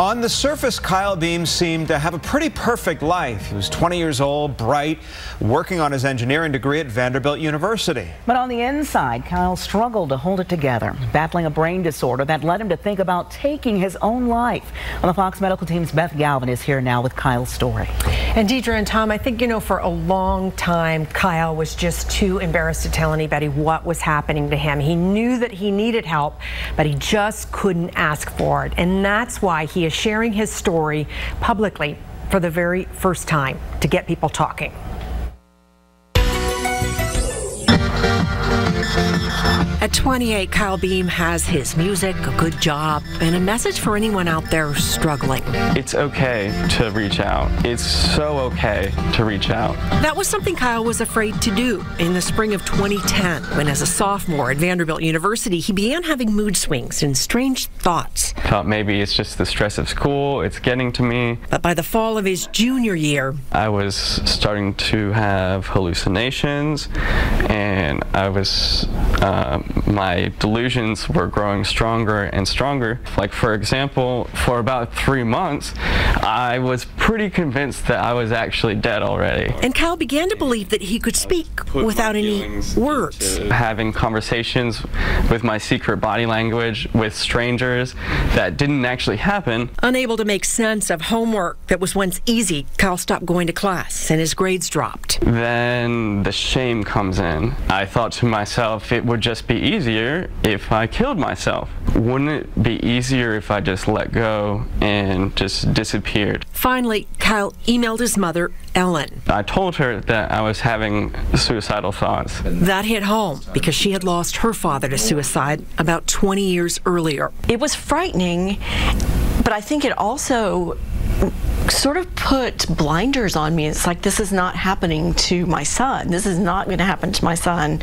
On the surface, Kyle Beam seemed to have a pretty perfect life. He was 20 years old, bright, working on his engineering degree at Vanderbilt University. But on the inside, Kyle struggled to hold it together, battling a brain disorder that led him to think about taking his own life. On the Fox medical team's Beth Galvin is here now with Kyle's story. And Deidre and Tom, I think, for a long time, Kyle was just too embarrassed to tell anybody what was happening to him. He knew that he needed help, but he just couldn't ask for it. And that's why he is sharing his story publicly for the very first time to get people talking. At 28, Kyle Beam has his music, a good job, and a message for anyone out there struggling. It's okay to reach out. It's so okay to reach out. That was something Kyle was afraid to do in the spring of 2010, when as a sophomore at Vanderbilt University, he began having mood swings and strange thoughts. Thought maybe it's just the stress of school, it's getting to me. But by the fall of his junior year, I was starting to have hallucinations, and I was my delusions were growing stronger and stronger. Like, for example, for about 3 months, I was pretty convinced that I was actually dead already. And Kyle began to believe that he could speak without any words. Having conversations with my secret body language with strangers that didn't actually happen. Unable to make sense of homework that was once easy, Kyle stopped going to class and his grades dropped. Then the shame comes in. I thought to myself, it would just be easier if I killed myself. Wouldn't it be easier if I just let go and just disappeared? Finally, Kyle emailed his mother, Ellen. I told her that I was having suicidal thoughts. That hit home because she had lost her father to suicide about 20 years earlier. It was frightening, but I think it also sort of put blinders on me. It's like, this is not happening to my son. This is not going to happen to my son.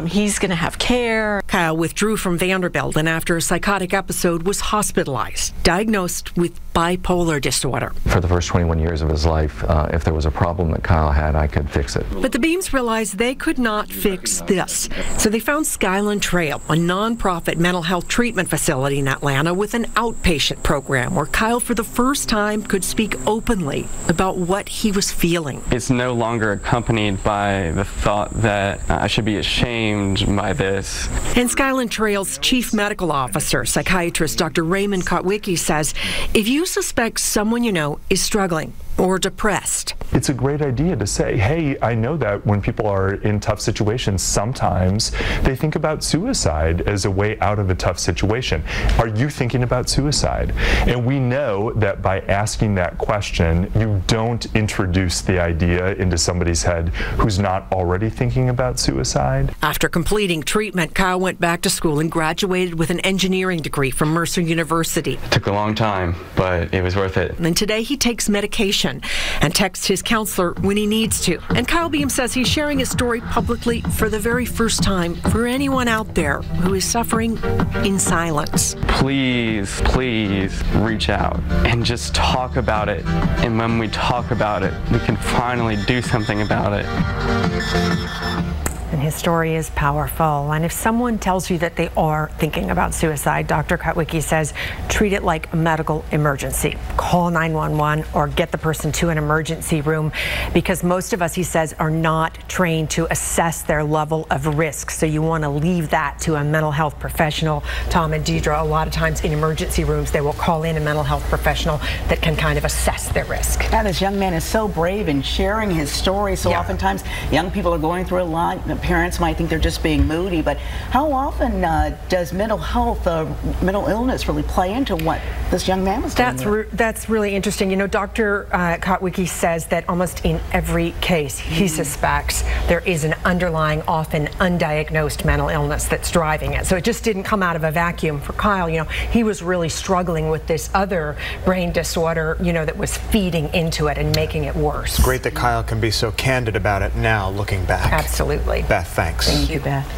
He's going to have care. Kyle withdrew from Vanderbilt and after a psychotic episode was hospitalized, diagnosed with bipolar disorder. For the first 21 years of his life, if there was a problem that Kyle had, I could fix it. But the Beams realized they could not fix this. So they found Skyland Trail, a nonprofit mental health treatment facility in Atlanta with an outpatient program where Kyle, for the first time, could speak openly about what he was feeling. It's no longer accompanied by the thought that I should be ashamed by this. And Skyland Trail's chief medical officer, psychiatrist Dr. Raymond Kotwicki, says if you suspect someone you know is struggling or depressed, it's a great idea to say, hey, I know that when people are in tough situations, sometimes they think about suicide as a way out of a tough situation. Are you thinking about suicide? And we know that by asking that question, you don't introduce the idea into somebody's head who's not already thinking about suicide. After completing treatment, Kyle went back to school and graduated with an engineering degree from Mercer University. It took a long time, but it was worth it. And today he takes medication and texts his counselor when he needs to. And Kyle Beam says he's sharing his story publicly for the very first time for anyone out there who is suffering in silence. Please, please reach out and just talk about it. And when we talk about it, we can finally do something about it. And his story is powerful. And if someone tells you that they are thinking about suicide, Dr. Kotwicki says treat it like a medical emergency. Call 911 or get the person to an emergency room, because most of us, he says, are not trained to assess their level of risk. So you want to leave that to a mental health professional. Tom and Deidre, a lot of times in emergency rooms, they will call in a mental health professional that can kind of assess their risk. Yeah, this young man is so brave in sharing his story. So oftentimes young people are going through a lot. Parents might think they're just being moody, but how often does mental health, mental illness really play into what this young man was doing? That's really interesting. Dr. Kotwicki says that almost in every case he suspects there is an underlying, often undiagnosed mental illness that's driving it. So it just didn't come out of a vacuum for Kyle. He was really struggling with this other brain disorder, that was feeding into it and making it worse. It's great that Kyle can be so candid about it now, looking back. Absolutely. Beth, thanks. Thank you, Beth.